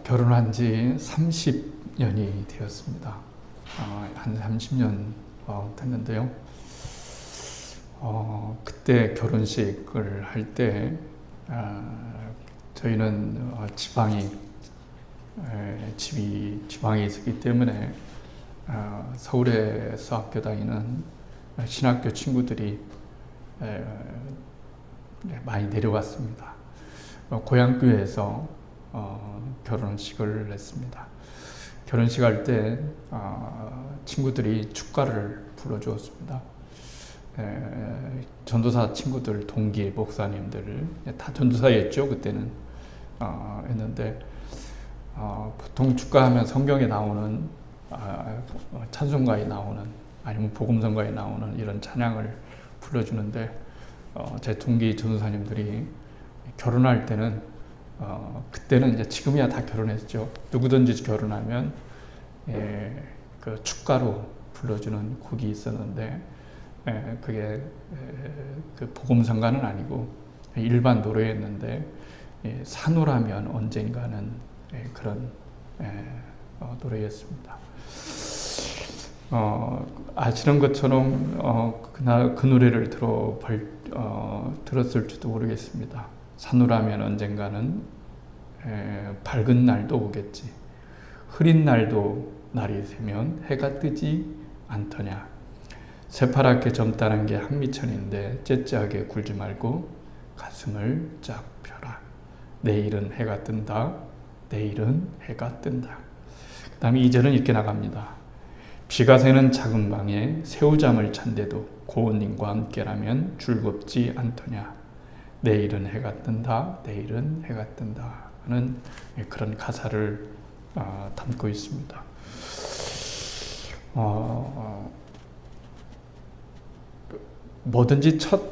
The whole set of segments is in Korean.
결혼한 지 30년이 되었습니다. 한 30년 됐는데요. 그때 결혼식을 할 때 저희는 집이 지방에 있었기 때문에 서울에서 학교 다니는 신학교 친구들이 많이 내려왔습니다. 고향교회에서 결혼식을 했습니다. 결혼식 할 때 친구들이 축가를 불러주었습니다. 전도사 친구들, 동기 목사님들 다 전도사였죠. 그때는 했는데 보통 축가하면 성경에 나오는 찬송가에 나오는 아니면 복음성가에 나오는 이런 찬양을 불러주는데 제 동기 전도사님들이 결혼할 때는 그때는 이제 지금이야 다 결혼했죠. 누구든지 결혼하면 그 축가로 불러주는 곡이 있었는데 그게 그 복음성가는 아니고 일반 노래였는데 산후라면 언젠가는 그런 노래였습니다. 아시는 것처럼 그날 그 노래를 들었을지도 모르겠습니다. 산후라면 언젠가는 밝은 날도 오겠지. 흐린 날도 날이 새면 해가 뜨지 않더냐. 새파랗게 젊다는 게 한미천인데 째째하게 굴지 말고 가슴을 쫙 펴라. 내일은 해가 뜬다. 내일은 해가 뜬다. 그 다음에 2절은 이렇게 나갑니다. 비가 새는 작은 방에 새우잠을 잔데도 고운님과 함께라면 즐겁지 않더냐. 내일은 해가 뜬다. 내일은 해가 뜬다. 하는 그런 가사를 담고 있습니다. 뭐든지 첫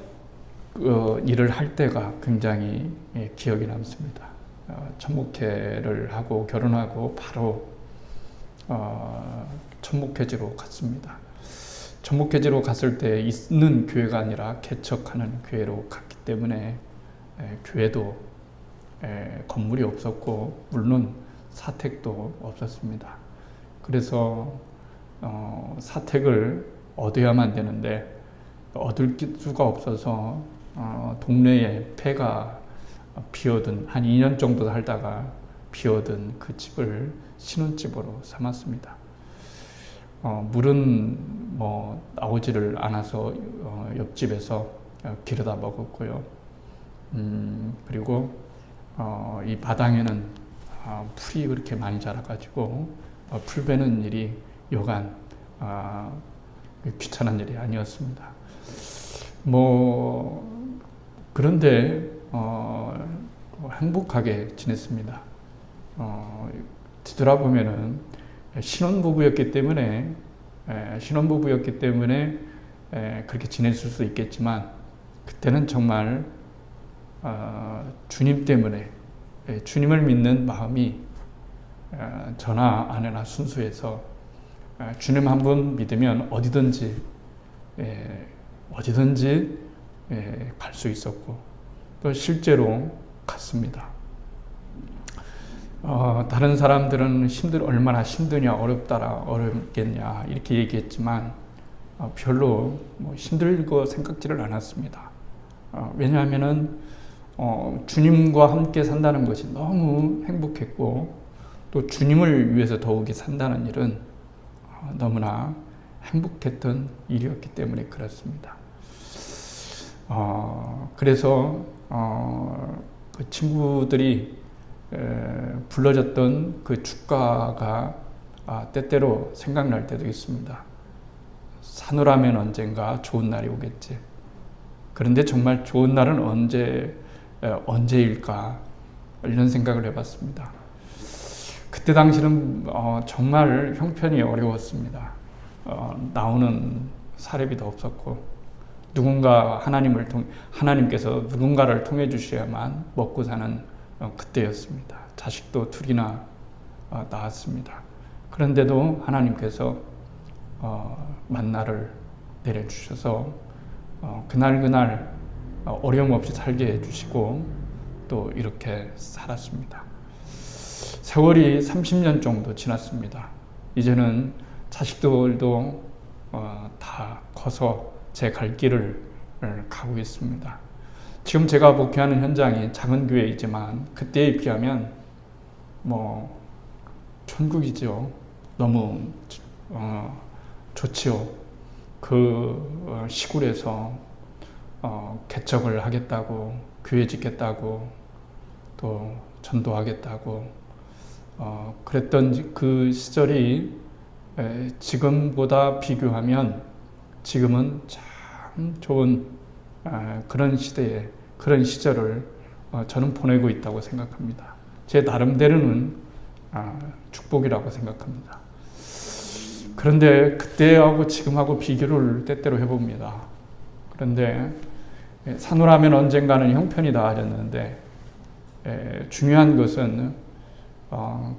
일을 할 때가 굉장히 기억에 남습니다. 첫 목회를 하고 결혼하고 바로 첫 목회지로 갔습니다. 첫 목회지로 갔을 때 있는 교회가 아니라 개척하는 교회로 갔기 때문에 교회도 건물이 없었고 물론 사택도 없었습니다. 그래서 사택을 얻어야만 되는데 얻을 수가 없어서 동네에 폐가 비어든 한 2년 정도 살다가 비어든 그 집을 신혼집으로 삼았습니다. 물은 나오지를 않아서 옆집에서 기르다 먹었고요. 그리고 이 마당에는 풀이 그렇게 많이 자라가지고 풀 베는 일이 여간 귀찮은 일이 아니었습니다. 그런데 행복하게 지냈습니다. 뒤돌아보면은 신혼부부였기 때문에 그렇게 지냈을 수 있겠지만 그때는 정말 주님 때문에 주님을 믿는 마음이 저나 아내나 순수해서 주님 한 분 믿으면 어디든지 갈 수 있었고 또 실제로 갔습니다. 다른 사람들은 얼마나 힘드냐, 어렵겠냐 이렇게 얘기했지만 별로 힘들고 생각지를 않았습니다. 왜냐하면은 주님과 함께 산다는 것이 너무 행복했고 또 주님을 위해서 더욱이 산다는 일은 너무나 행복했던 일이었기 때문에 그렇습니다. 그래서 그 친구들이 불러줬던 그 축가가 때때로 생각날 때도 있습니다. 산후라면 언젠가 좋은 날이 오겠지. 그런데 정말 좋은 날은 언제일까 이런 생각을 해봤습니다. 그때 당시는 정말 형편이 어려웠습니다. 나오는 사례비도 없었고 하나님께서 누군가를 통해 주셔야만 먹고 사는 그때였습니다. 자식도 둘이나 낳았습니다. 그런데도 하나님께서 만나를 내려주셔서 그날 어려움 없이 살게 해주시고 또 이렇게 살았습니다. 세월이 30년 정도 지났습니다. 이제는 자식들도 다 커서 제 갈 길을 가고 있습니다. 지금 제가 목회하는 현장이 작은 교회이지만 그때에 비하면 뭐 천국이죠. 너무 좋지요. 그 시골에서 개척을 하겠다고, 교회 짓겠다고, 또 전도하겠다고 그랬던 그 시절이 지금보다 비교하면 지금은 참 좋은 그런 시대에, 그런 시절을 저는 보내고 있다고 생각합니다. 제 나름대로는 축복이라고 생각합니다. 그런데 그때하고 지금하고 비교를 때때로 해봅니다. 그런데 산후라면 언젠가는 형편이다 하셨는데 중요한 것은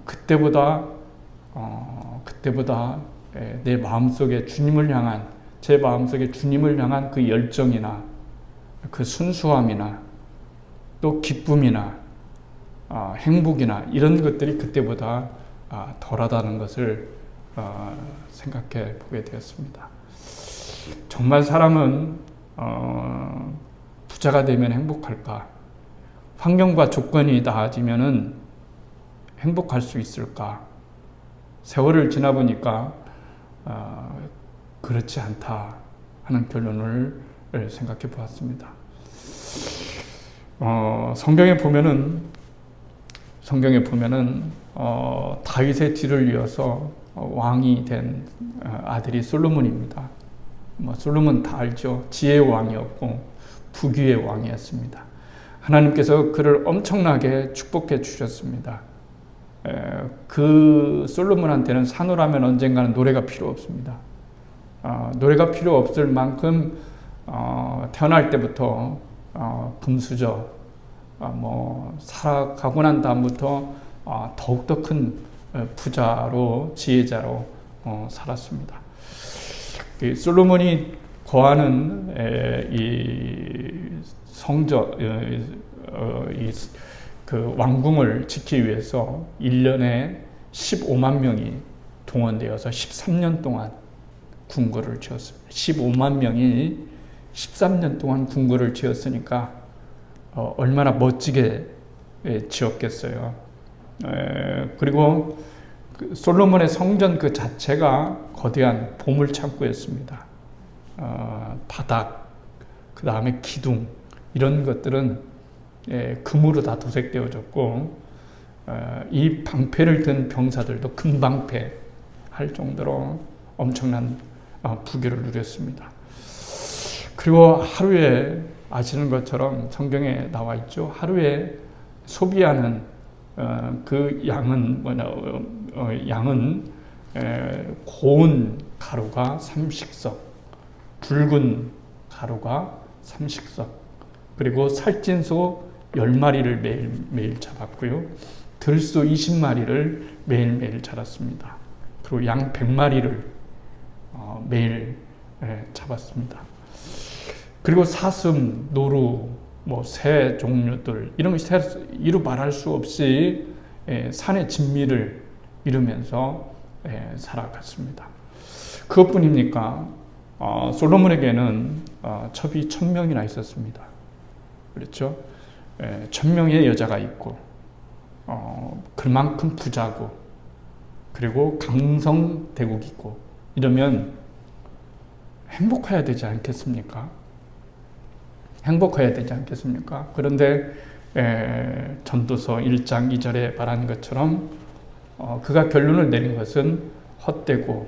그때보다 내 마음속에 주님을 향한, 제 마음속에 주님을 향한 그 열정이나 그 순수함이나 또 기쁨이나 행복이나 이런 것들이 그때보다 덜하다는 것을 생각해 보게 되었습니다. 정말 사람은 부자가 되면 행복할까? 환경과 조건이 나아지면은 행복할 수 있을까? 세월을 지나보니까 그렇지 않다 하는 결론을 생각해 보았습니다. 성경에 보면은 다윗의 뒤를 이어서 왕이 된 아들이 솔로몬입니다. 솔로몬 다 알죠. 지혜의 왕이었고 부귀의 왕이었습니다. 하나님께서 그를 엄청나게 축복해 주셨습니다. 그 솔로몬한테는 산후라면 언젠가는 노래가 필요 없습니다. 노래가 필요 없을 만큼 태어날 때부터 금수저 살아가고 난 다음부터 더욱더 큰 부자로, 지혜자로 살았습니다. 솔로몬이 거하는 이 그 왕궁을 짓기 위해서 1년에 15만 명이 동원되어서 13년 동안 궁궐을 지었습니다. 15만 명이 13년 동안 궁궐을 지었으니까 얼마나 멋지게 지었겠어요. 그리고 솔로몬의 성전 그 자체가 거대한 보물 창고였습니다. 바닥, 그 다음에 기둥 이런 것들은 금으로 다 도색되어졌고 이 방패를 든 병사들도 금방패 할 정도로 엄청난 부귀를 누렸습니다. 그리고 하루에 아시는 것처럼 성경에 나와 있죠. 하루에 소비하는 그 양은 양은 고운 가루가 30석, 붉은 가루가 30석, 그리고 살찐 소 10마리를 매일매일 잡았고요. 들소 20마리를 매일매일 잡았습니다. 그리고 양 100마리를 매일 잡았습니다. 그리고 사슴, 노루, 새 종류들 이런 것이 이루 말할 수 없이 산의 진미를 이루면서 살아갔습니다. 그것뿐입니까? 솔로몬에게는 첩이 1000명이나 있었습니다. 그렇죠? 1000명의 여자가 있고 그만큼 부자고 그리고 강성대국이고 이러면 행복해야 되지 않겠습니까? 행복해야 되지 않겠습니까? 그런데 전도서 1장 2절에 말한 것처럼 그가 결론을 내린 것은 헛되며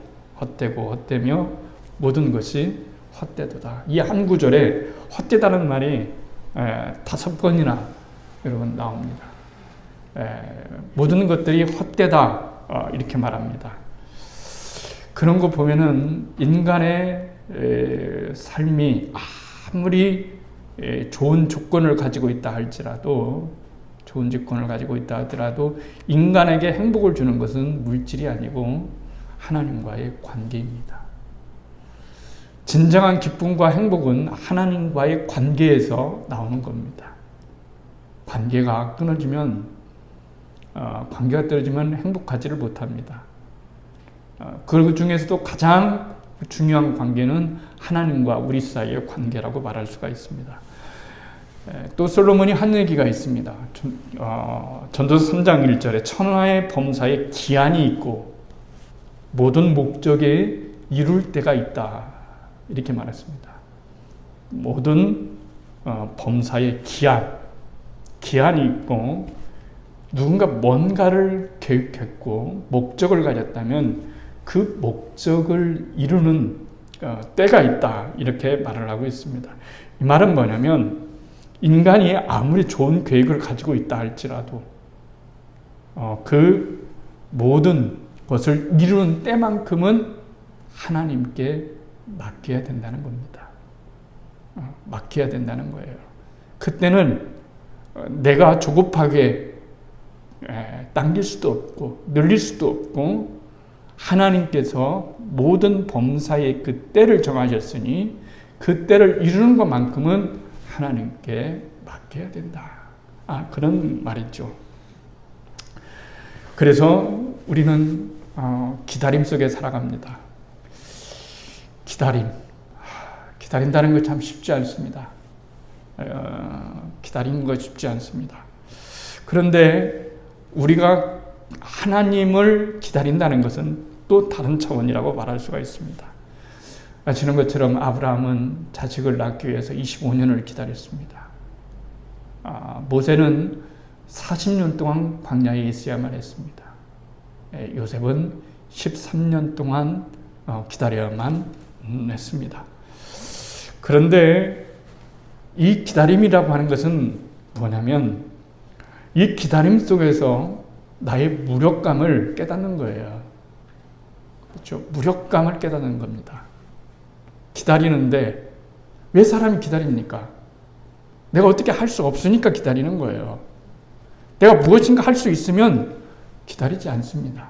모든 것이 헛되도다. 이 한 구절에 헛되다는 말이 5번이나 여러분 나옵니다. 모든 것들이 헛되다 이렇게 말합니다. 그런 거 보면은 인간의 삶이 아무리 좋은 조건을 가지고 있다 할지라도 인간에게 행복을 주는 것은 물질이 아니고 하나님과의 관계입니다. 진정한 기쁨과 행복은 하나님과의 관계에서 나오는 겁니다. 관계가 끊어지면 관계가 떨어지면 행복하지를 못합니다. 그 중에서도 가장 중요한 관계는 하나님과 우리 사이의 관계라고 말할 수가 있습니다. 또 솔로몬이 한 얘기가 있습니다. 전도서 3장 1절에 천하의 범사에 기한이 있고 모든 목적에 이룰 때가 있다, 이렇게 말했습니다. 모든 범사에 기한이 있고 누군가 뭔가를 계획했고 목적을 가졌다면 그 목적을 이루는 때가 있다, 이렇게 말을 하고 있습니다. 이 말은 뭐냐면 인간이 아무리 좋은 계획을 가지고 있다 할지라도 그 모든 것을 이루는 때만큼은 하나님께 맡겨야 된다는 겁니다. 맡겨야 된다는 거예요. 그때는 내가 조급하게 당길 수도 없고 늘릴 수도 없고 하나님께서 모든 범사의 그 때를 정하셨으니 그 때를 이루는 것만큼은 하나님께 맡겨야 된다. 그런 말이죠. 그래서 우리는 기다림 속에 살아갑니다. 기다린다는 거 참 쉽지 않습니다. 기다리는 거 쉽지 않습니다. 그런데 우리가 하나님을 기다린다는 것은 또 다른 차원이라고 말할 수가 있습니다. 아시는 것처럼 아브라함은 자식을 낳기 위해서 25년을 기다렸습니다. 모세는 40년 동안 광야에 있어야만 했습니다. 요셉은 13년 동안 기다려야만 했습니다. 그런데 이 기다림이라고 하는 것은 뭐냐면 이 기다림 속에서 나의 무력감을 깨닫는 거예요. 그렇죠? 무력감을 깨닫는 겁니다. 기다리는데 왜 사람이 기다립니까? 내가 어떻게 할 수 없으니까 기다리는 거예요. 내가 무엇인가 할 수 있으면 기다리지 않습니다.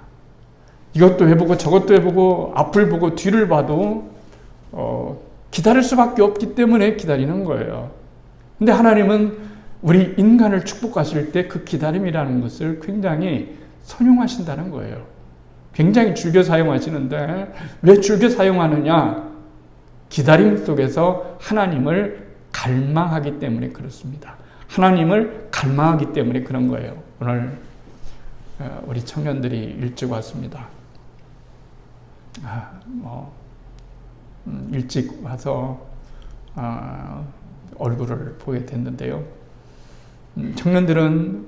이것도 해보고 저것도 해보고 앞을 보고 뒤를 봐도 기다릴 수밖에 없기 때문에 기다리는 거예요. 근데 하나님은 우리 인간을 축복하실 때 그 기다림이라는 것을 굉장히 선용하신다는 거예요. 굉장히 즐겨 사용하시는데 왜 즐겨 사용하느냐? 기다림 속에서 하나님을 갈망하기 때문에 그렇습니다. 하나님을 갈망하기 때문에 그런 거예요. 오늘 우리 청년들이 일찍 왔습니다. 일찍 와서 얼굴을 보게 됐는데요. 청년들은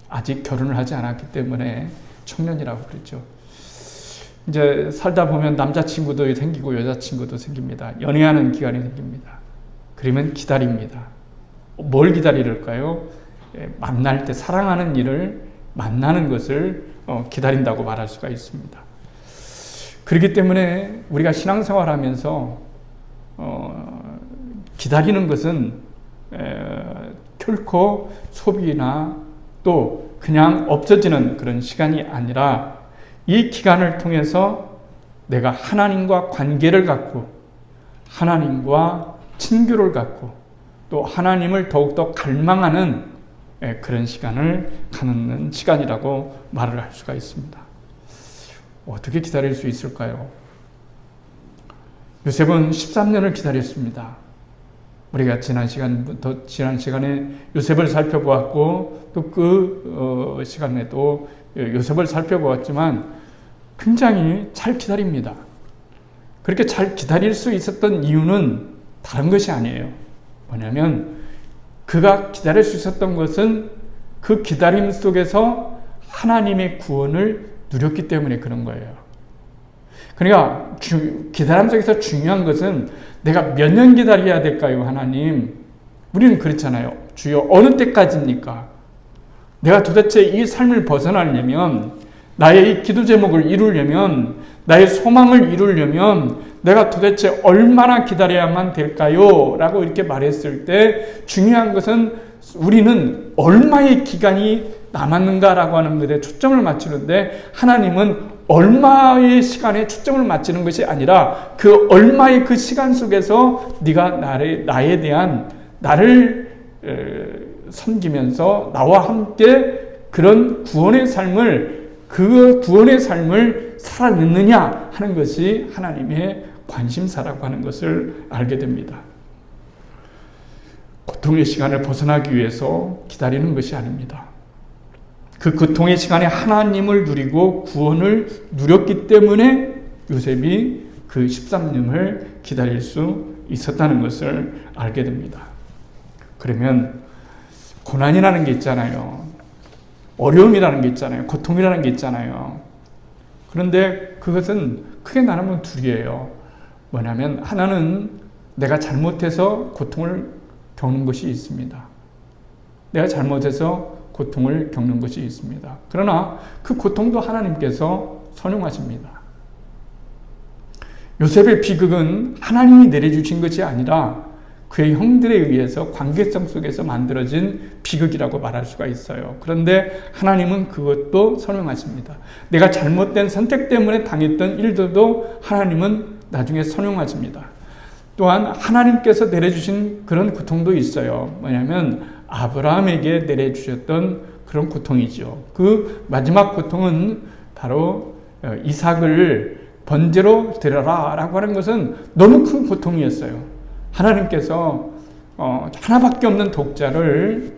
아직 결혼을 하지 않았기 때문에 청년이라고 그랬죠. 이제 살다 보면 남자친구도 생기고 여자친구도 생깁니다. 연애하는 기간이 생깁니다. 그러면 기다립니다. 뭘 기다릴까요? 만날 때 사랑하는 일을 만나는 것을 기다린다고 말할 수가 있습니다. 그렇기 때문에 우리가 신앙생활하면서 기다리는 것은 결코 소비나 또 그냥 없어지는 그런 시간이 아니라 이 기간을 통해서 내가 하나님과 관계를 갖고 하나님과 친교를 갖고 또 하나님을 더욱더 갈망하는 그런 시간을 갖는 시간이라고 말을 할 수가 있습니다. 어떻게 기다릴 수 있을까요? 요셉은 13년을 기다렸습니다. 우리가 지난 시간에 요셉을 살펴보았고 또 그 시간에도 요셉을 살펴보았지만 굉장히 잘 기다립니다. 그렇게 잘 기다릴 수 있었던 이유는 다른 것이 아니에요. 뭐냐면 그가 기다릴 수 있었던 것은 그 기다림 속에서 하나님의 구원을 누렸기 때문에 그런 거예요. 그러니까 기다림 속에서 중요한 것은 내가 몇 년 기다려야 될까요, 하나님? 우리는 그렇잖아요. 주여 어느 때까지입니까? 내가 도대체 이 삶을 벗어나려면 나의 이 기도 제목을 이루려면 나의 소망을 이루려면 내가 도대체 얼마나 기다려야만 될까요? 라고 이렇게 말했을 때 중요한 것은 우리는 얼마의 기간이 남았는가라고 하는 것에 초점을 맞추는데 하나님은 얼마의 시간에 초점을 맞추는 것이 아니라 그 얼마의 그 시간 속에서 네가 나에 대한 나를 섬기면서 나와 함께 그런 구원의 삶을 살아냈느냐 하는 것이 하나님의 관심사라고 하는 것을 알게 됩니다. 고통의 시간을 벗어나기 위해서 기다리는 것이 아닙니다. 그 고통의 시간에 하나님을 누리고 구원을 누렸기 때문에 요셉이 그 13년을 기다릴 수 있었다는 것을 알게 됩니다. 그러면 고난이라는 게 있잖아요. 어려움이라는 게 있잖아요. 고통이라는 게 있잖아요. 그런데 그것은 크게 나누면 둘이에요. 뭐냐면 하나는 내가 잘못해서 고통을 겪는 것이 있습니다. 내가 잘못해서 고통을 겪는 것이 있습니다. 그러나 그 고통도 하나님께서 선용하십니다. 요셉의 비극은 하나님이 내려주신 것이 아니라 그의 형들에 의해서 관계성 속에서 만들어진 비극이라고 말할 수가 있어요. 그런데 하나님은 그것도 선용하십니다. 내가 잘못된 선택 때문에 당했던 일들도 하나님은 나중에 선용하십니다. 또한 하나님께서 내려주신 그런 고통도 있어요. 뭐냐면 아브라함에게 내려주셨던 그런 고통이죠. 그 마지막 고통은 바로 이삭을 번제로 드려라 라고 하는 것은 너무 큰 고통이었어요. 하나님께서 하나밖에 없는 독자를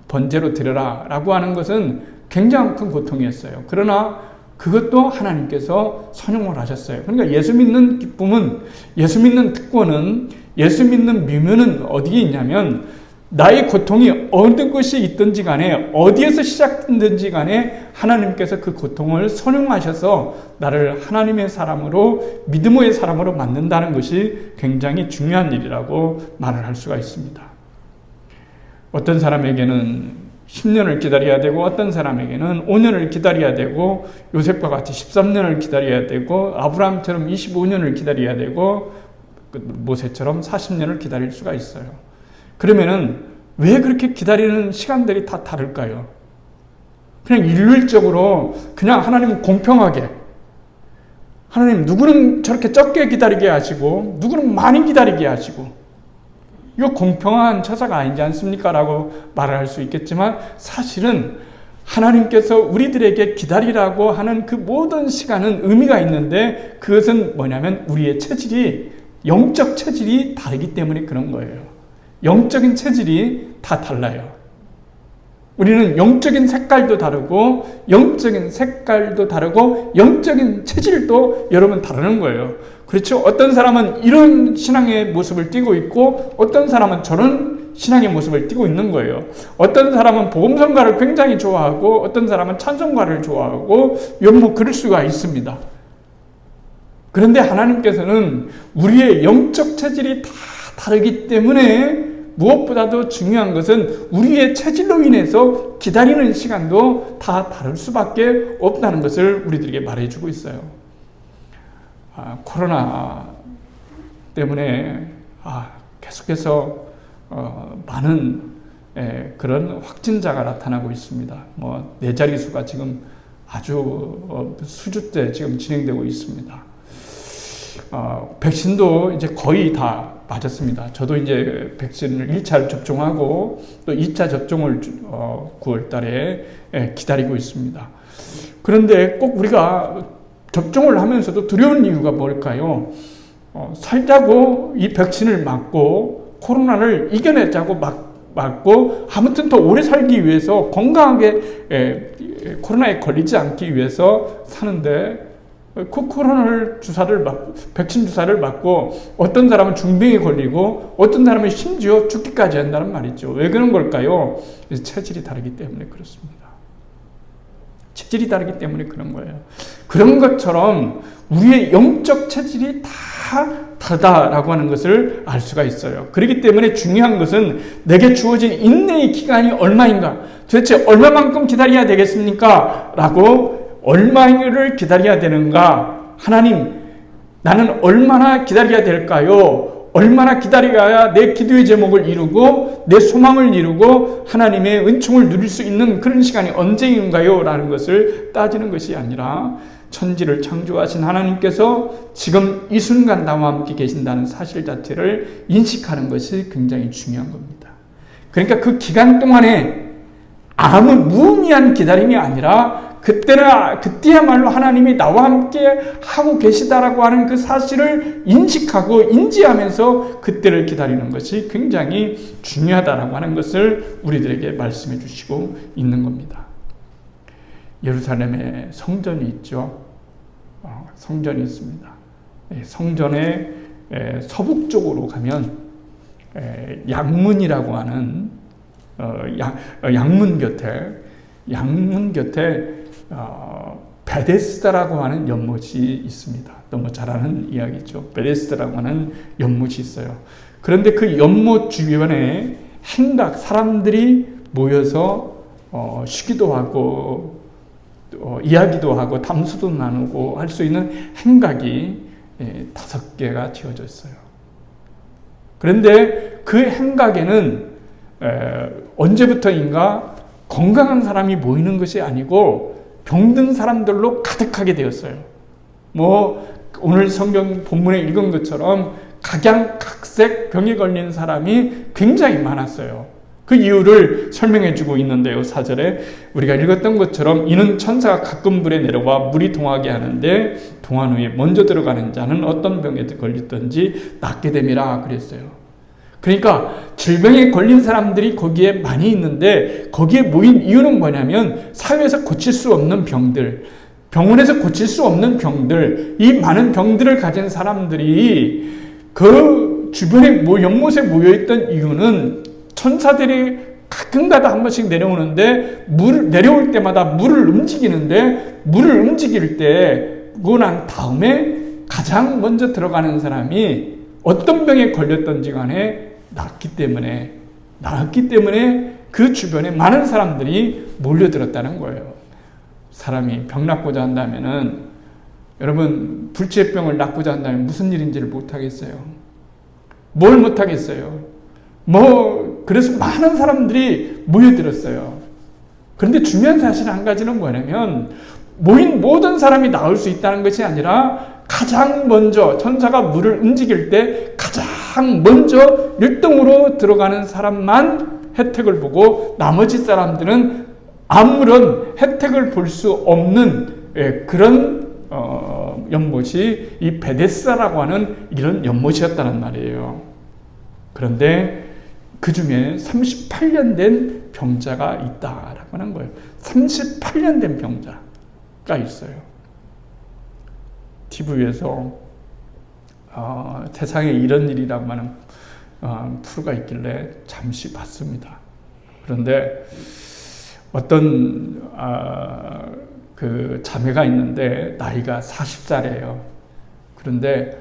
번제로 드려라 라고 하는 것은 굉장히 큰 고통이었어요. 그러나 그것도 하나님께서 선용을 하셨어요. 그러니까 예수 믿는 기쁨은, 예수 믿는 특권은, 예수 믿는 묘면은 어디에 있냐면 나의 고통이 어느 곳이 있든지 간에 어디에서 시작됐든지 간에 하나님께서 그 고통을 선용하셔서 나를 하나님의 사람으로, 믿음의 사람으로 만든다는 것이 굉장히 중요한 일이라고 말을 할 수가 있습니다. 어떤 사람에게는 10년을 기다려야 되고 어떤 사람에게는 5년을 기다려야 되고 요셉과 같이 13년을 기다려야 되고 아브라함처럼 25년을 기다려야 되고 모세처럼 40년을 기다릴 수가 있어요. 그러면은 왜 그렇게 기다리는 시간들이 다 다를까요? 그냥 일률적으로 그냥 하나님은 공평하게 하나님 누구는 저렇게 적게 기다리게 하시고 누구는 많이 기다리게 하시고 이거 공평한 처사가 아니지 않습니까? 라고 말을 할 수 있겠지만 사실은 하나님께서 우리들에게 기다리라고 하는 그 모든 시간은 의미가 있는데 그것은 뭐냐면 우리의 체질이, 영적 체질이 다르기 때문에 그런 거예요. 영적인 체질이 다 달라요. 우리는 영적인 색깔도 다르고 영적인 체질도 여러분 다르는 거예요. 그렇죠? 어떤 사람은 이런 신앙의 모습을 띠고 있고 어떤 사람은 저런 신앙의 모습을 띠고 있는 거예요. 어떤 사람은 복음성가를 굉장히 좋아하고 어떤 사람은 찬송가를 좋아하고 뭐 그럴 수가 있습니다. 그런데 하나님께서는 우리의 영적 체질이 다 다르기 때문에 무엇보다도 중요한 것은 우리의 체질로 인해서 기다리는 시간도 다 다를 수밖에 없다는 것을 우리들에게 말해주고 있어요. 코로나 때문에 계속해서 많은 그런 확진자가 나타나고 있습니다. 네 자릿수가 지금 아주 수주째 지금 진행되고 있습니다. 백신도 이제 거의 다 맞았습니다. 저도 이제 백신을 1차를 접종하고 또 2차 접종을 9월 달에 기다리고 있습니다. 그런데 꼭 우리가 접종을 하면서도 두려운 이유가 뭘까요? 살자고 이 백신을 맞고 코로나를 이겨내자고 맞고 아무튼 더 오래 살기 위해서 건강하게 코로나에 걸리지 않기 위해서 사는데 백신 주사를 맞고 어떤 사람은 중병에 걸리고 어떤 사람은 심지어 죽기까지 한다는 말이죠. 왜 그런 걸까요? 체질이 다르기 때문에 그렇습니다. 체질이 다르기 때문에 그런 거예요. 그런 것처럼 우리의 영적 체질이 다 다르다라고 하는 것을 알 수가 있어요. 그렇기 때문에 중요한 것은 내게 주어진 인내의 기간이 얼마인가? 도대체 얼마만큼 기다려야 되겠습니까? 라고 얼마를 기다려야 되는가? 하나님, 나는 얼마나 기다려야 될까요? 얼마나 기다려야 내 기도의 제목을 이루고 내 소망을 이루고 하나님의 은총을 누릴 수 있는 그런 시간이 언제인가요? 라는 것을 따지는 것이 아니라 천지를 창조하신 하나님께서 지금 이 순간 나와 함께 계신다는 사실 자체를 인식하는 것이 굉장히 중요한 겁니다. 그러니까 그 기간 동안에 아무 무의미한 기다림이 아니라 그때야말로 하나님이 나와 함께 하고 계시다라고 하는 그 사실을 인식하고 인지하면서 그때를 기다리는 것이 굉장히 중요하다라고 하는 것을 우리들에게 말씀해 주시고 있는 겁니다. 예루살렘에 성전이 있죠. 성전이 있습니다. 성전의 서북쪽으로 가면 양문이라고 하는 양문 곁에 베데스다라고 하는 연못이 있습니다. 너무 잘 아는 이야기죠. 베데스다라고 하는 연못이 있어요. 그런데 그 연못 주변에 사람들이 모여서 쉬기도 하고 이야기도 하고 담소도 나누고 할 수 있는 행각이 5개가 지어져 있어요. 그런데 그 행각에는 언제부터인가 건강한 사람이 모이는 것이 아니고 병든 사람들로 가득하게 되었어요. 오늘 성경 본문에 읽은 것처럼 각양각색 병에 걸린 사람이 굉장히 많았어요. 그 이유를 설명해 주고 있는데요. 4절에 우리가 읽었던 것처럼 이는 천사가 가끔 물에 내려와 물이 동하게 하는데 동한 후에 먼저 들어가는 자는 어떤 병에 걸렸든지 낫게 됨이라 그랬어요. 그러니까 질병에 걸린 사람들이 거기에 많이 있는데 거기에 모인 이유는 뭐냐면 사회에서 고칠 수 없는 병들, 병원에서 고칠 수 없는 병들, 이 많은 병들을 가진 사람들이 그 주변에 연못에 모여있던 이유는 천사들이 가끔가다 한 번씩 내려오는데 내려올 때마다 물을 움직이는데 물을 움직일 때 그거 난 다음에 가장 먼저 들어가는 사람이 어떤 병에 걸렸던지 간에 낫기 때문에 그 주변에 많은 사람들이 몰려들었다는 거예요. 사람이 병 낫고자 한다면은 여러분 불치병을 낫고자 한다면 무슨 일인지를 못하겠어요. 뭘 못하겠어요. 그래서 많은 사람들이 모여들었어요. 그런데 중요한 사실 한 가지는 뭐냐면 모인 모든 사람이 나올 수 있다는 것이 아니라 가장 먼저 천사가 물을 움직일 때 가장 먼저 1등으로 들어가는 사람만 혜택을 보고 나머지 사람들은 아무런 혜택을 볼 수 없는 그런 연못이 이 베데스다라고 하는 이런 연못이었다는 말이에요. 그런데 그 중에 38년 된 병자가 있다라고 하는 거예요. 38년 된 병자가 있어요. TV에서 세상에 이런 일이라고 하는 프로가 있길래 잠시 봤습니다. 그런데 어떤 그 자매가 있는데 나이가 40살이에요. 그런데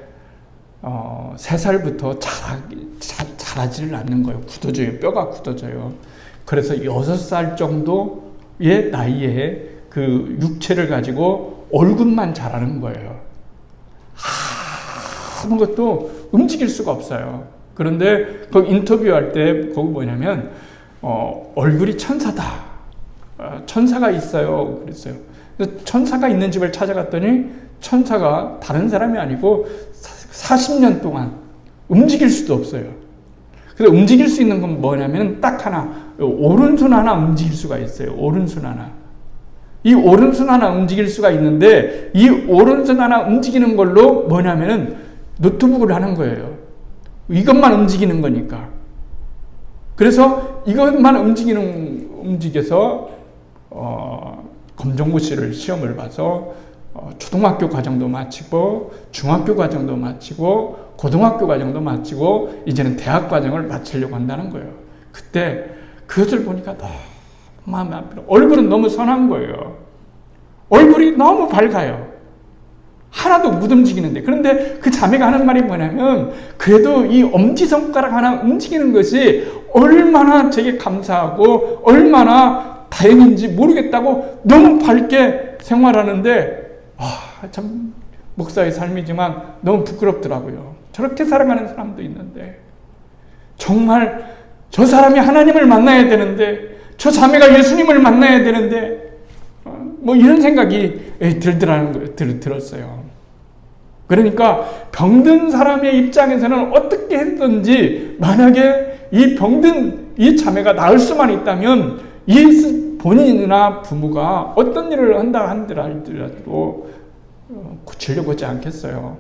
3살부터 자라지를 않는 거예요. 굳어져요. 뼈가 굳어져요. 그래서 6살 정도의 나이에 그 육체를 가지고 얼굴만 자라는 거예요. 아무것도 움직일 수가 없어요. 그런데 그 인터뷰할 때 거기 뭐냐면 얼굴이 천사다. 천사가 있어요. 그랬어요. 천사가 있는 집을 찾아갔더니 천사가 다른 사람이 아니고 40년 동안 움직일 수도 없어요. 그래서 움직일 수 있는 건 뭐냐면 딱 하나, 오른손 하나 움직일 수가 있어요. 오른손 하나. 이 오른손 하나 움직일 수가 있는데 이 오른손 하나 움직이는 걸로 뭐냐면은 노트북을 하는 거예요. 이것만 움직이는 거니까. 그래서 이것만 움직여서 검정고시를 시험을 봐서 초등학교 과정도 마치고 중학교 과정도 마치고 고등학교 과정도 마치고 이제는 대학 과정을 마치려고 한다는 거예요. 그때 그것을 보니까 너무 마음이 아프고 얼굴은 너무 선한 거예요. 얼굴이 너무 밝아요. 하나도 못 움직이는데. 그런데 그 자매가 하는 말이 뭐냐면 그래도 이 엄지손가락 하나 움직이는 것이 얼마나 제게 감사하고 얼마나 다행인지 모르겠다고 너무 밝게 생활하는데 참 목사의 삶이지만 너무 부끄럽더라고요. 저렇게 살아가는 사람도 있는데 정말 저 사람이 하나님을 만나야 되는데 저 자매가 예수님을 만나야 되는데 이런 생각이 들었어요. 그러니까 병든 사람의 입장에서는 어떻게 했든지 만약에 이 병든 이 자매가 나을 수만 있다면 이 본인이나 부모가 어떤 일을 한다 하더라도 고치려고 하지 않겠어요.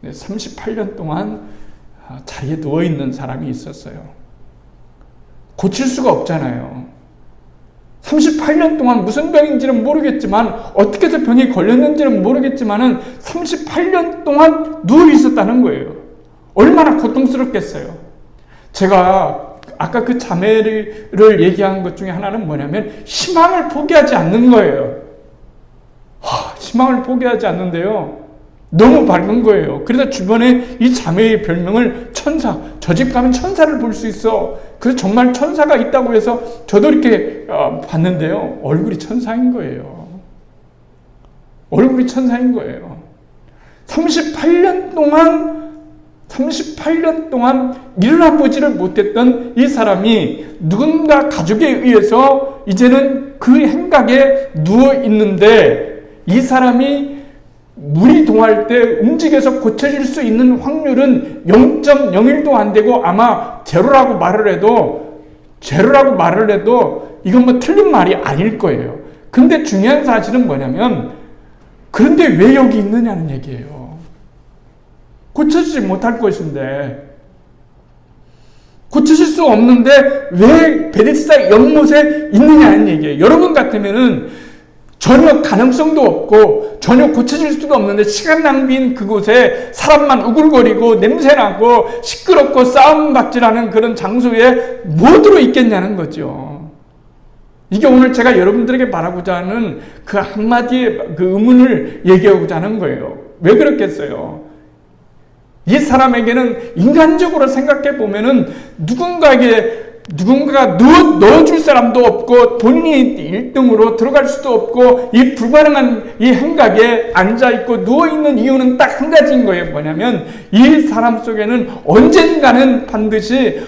38년 동안 자리에 누워있는 사람이 있었어요. 고칠 수가 없잖아요. 38년 동안 무슨 병인지는 모르겠지만, 어떻게 해서 병이 걸렸는지는 모르겠지만 38년 동안 누워 있었다는 거예요. 얼마나 고통스럽겠어요. 제가 아까 그 자매를 얘기한 것 중에 하나는 뭐냐면 희망을 포기하지 않는 거예요. 희망을 포기하지 않는데요, 너무 밝은 거예요. 그래서 주변에 이 자매의 별명을 천사, 저 집 가면 천사를 볼 수 있어. 그래서 정말 천사가 있다고 해서 저도 이렇게 봤는데요, 얼굴이 천사인 거예요. 얼굴이 천사인 거예요. 38년 동안 일어나보지를 못했던 이 사람이 누군가 가족에 의해서 이제는 그 행각에 누워 있는데, 이 사람이 물이 동할 때 움직여서 고쳐질 수 있는 확률은 0.01도 안 되고, 아마 제로라고 말을 해도 이건 뭐 틀린 말이 아닐 거예요. 근데 중요한 사실은 뭐냐면, 그런데 왜 여기 있느냐는 얘기예요. 고쳐지지 못할 것인데, 고쳐질 수 없는데 왜 베데스다 연못에 있느냐는 얘기예요. 여러분 같으면은 전혀 가능성도 없고 전혀 고쳐질 수도 없는데 시간 낭비인 그곳에 사람만 우글거리고 냄새나고 시끄럽고 싸움박질하는 그런 장소에 뭐들어 있겠냐는 거죠. 이게 오늘 제가 여러분들에게 말하고자 하는 그 한마디의 그 의문을 얘기하고자 하는 거예요. 왜 그렇겠어요? 이 사람에게는 인간적으로 생각해 보면은 누군가가 넣어줄 사람도 없고, 본인이 1등으로 들어갈 수도 없고, 이 불가능한 이 행각에 앉아있고 누워있는 이유는 딱 한 가지인 거예요. 뭐냐면 이 사람 속에는 언젠가는 반드시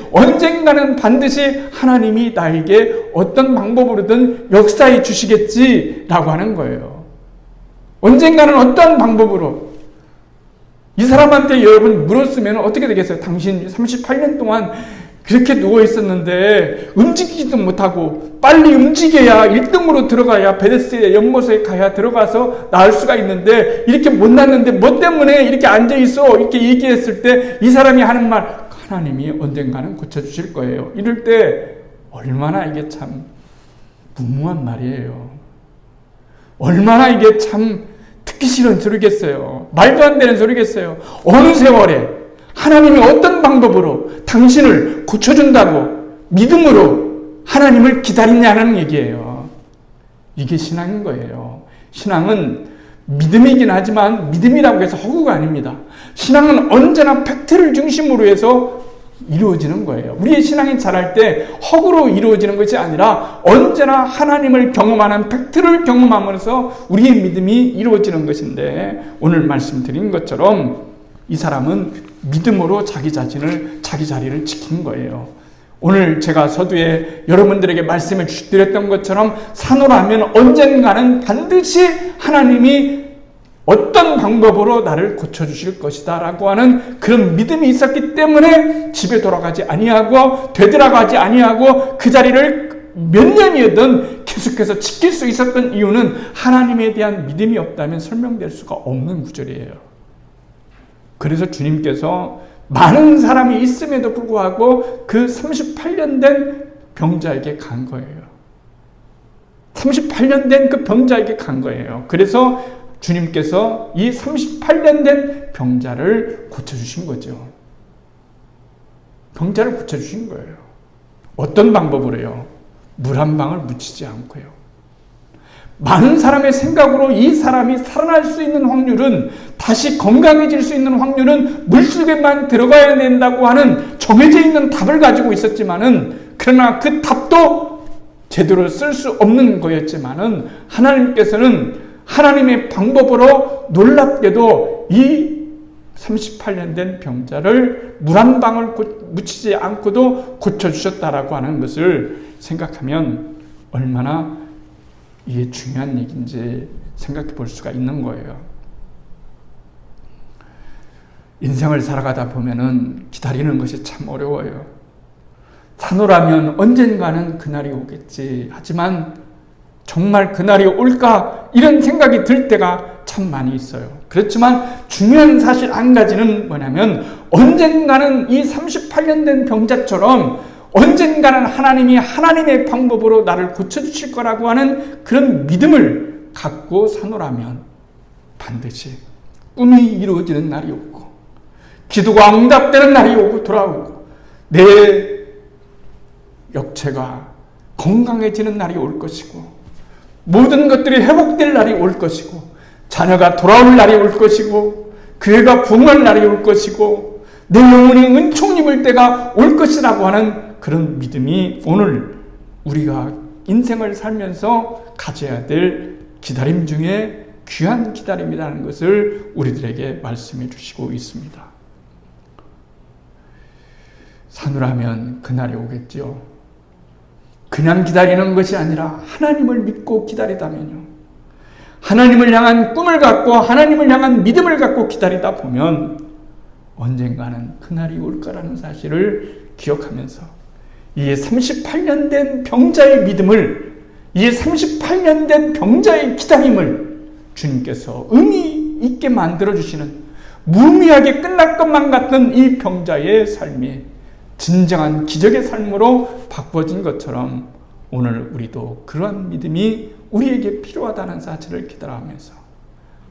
하나님이 나에게 어떤 방법으로든 역사해 주시겠지라고 하는 거예요. 언젠가는 어떤 방법으로. 이 사람한테 여러분 물었으면 어떻게 되겠어요? 당신 38년 동안 그렇게 누워 있었는데 움직이지도 못하고 빨리 움직여야 1등으로 들어가야 베데스다의 연못에 가야 들어가서 나을 수가 있는데 이렇게 못 났는데 뭐 때문에 이렇게 앉아 있어? 이렇게 얘기했을 때 이 사람이 하는 말, 하나님이 언젠가는 고쳐주실 거예요. 이럴 때 얼마나 이게 참 무모한 말이에요. 얼마나 이게 참 듣기 싫은 소리겠어요. 말도 안 되는 소리겠어요. 어느 세월에 하나님이 어떤 방법으로 당신을 고쳐준다고 믿음으로 하나님을 기다리냐는 얘기예요. 이게 신앙인 거예요. 신앙은 믿음이긴 하지만 믿음이라고 해서 허구가 아닙니다. 신앙은 언제나 팩트를 중심으로 해서 이루어지는 거예요. 우리의 신앙이 자랄 때 허구로 이루어지는 것이 아니라 언제나 하나님을 경험하는 팩트를 경험하면서 우리의 믿음이 이루어지는 것인데, 오늘 말씀드린 것처럼 이 사람은 믿음으로 자기 자리를 지킨 거예요. 오늘 제가 서두에 여러분들에게 말씀을 드렸던 것처럼 산호라면 언젠가는 반드시 하나님이 어떤 방법으로 나를 고쳐주실 것이다 라고 하는 그런 믿음이 있었기 때문에 집에 돌아가지 아니하고 되돌아가지 아니하고 그 자리를 몇 년이든 계속해서 지킬 수 있었던 이유는 하나님에 대한 믿음이 없다면 설명될 수가 없는 구절이에요. 그래서 주님께서 많은 사람이 있음에도 불구하고 그 38년 된 병자에게 간 거예요. 38년 된 그 병자에게 간 거예요. 그래서 주님께서 이 38년 된 병자를 고쳐주신 거죠. 병자를 고쳐주신 거예요. 어떤 방법으로요? 물 한 방울 묻히지 않고요. 많은 사람의 생각으로 이 사람이 살아날 수 있는 확률은, 다시 건강해질 수 있는 확률은 물속에만 들어가야 된다고 하는 정해져 있는 답을 가지고 있었지만은, 그러나 그 답도 제대로 쓸 수 없는 거였지만은 하나님께서는 하나님의 방법으로 놀랍게도 이 38년 된 병자를 물 한 방울 묻히지 않고도 고쳐주셨다라고 하는 것을 생각하면 얼마나 이게 중요한 얘기인지 생각해 볼 수가 있는 거예요. 인생을 살아가다 보면은 기다리는 것이 참 어려워요. 산후라면 언젠가는 그날이 오겠지. 하지만 정말 그날이 올까? 이런 생각이 들 때가 참 많이 있어요. 그렇지만 중요한 사실 한 가지는 뭐냐면 언젠가는 이 38년 된 병자처럼 언젠가는 하나님이 하나님의 방법으로 나를 고쳐주실 거라고 하는 그런 믿음을 갖고 산후라면 반드시 꿈이 이루어지는 날이 오고 기도가 응답되는 날이 오고 돌아오고 내 육체가 건강해지는 날이 올 것이고 모든 것들이 회복될 날이 올 것이고 자녀가 돌아올 날이 올 것이고 교회가 부흥할 날이 올 것이고 내 영혼이 은총 입을 때가 올 것이라고 하는 그런 믿음이 오늘 우리가 인생을 살면서 가져야 될 기다림 중에 귀한 기다림이라는 것을 우리들에게 말씀해 주시고 있습니다. 산후라면 그날이 오겠지요. 그냥 기다리는 것이 아니라 하나님을 믿고 기다리다면요. 하나님을 향한 꿈을 갖고 하나님을 향한 믿음을 갖고 기다리다 보면 언젠가는 그날이 올 거라는 사실을 기억하면서 이 38년 된 병자의 믿음을, 이 38년 된 병자의 기다림을 주님께서 의미 있게 만들어주시는 무의미하게 끝날 것만 같던 이 병자의 삶이 진정한 기적의 삶으로 바꿔진 것처럼 오늘 우리도 그러한 믿음이 우리에게 필요하다는 사실을 기다려하면서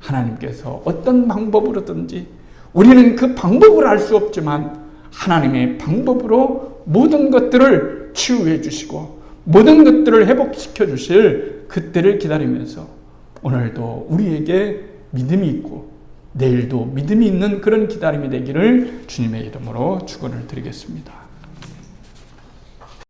하나님께서 어떤 방법으로든지 우리는 그 방법을 알 수 없지만 하나님의 방법으로 모든 것들을 치유해 주시고 모든 것들을 회복시켜 주실 그때를 기다리면서 오늘도 우리에게 믿음이 있고 내일도 믿음이 있는 그런 기다림이 되기를 주님의 이름으로 축원을 드리겠습니다.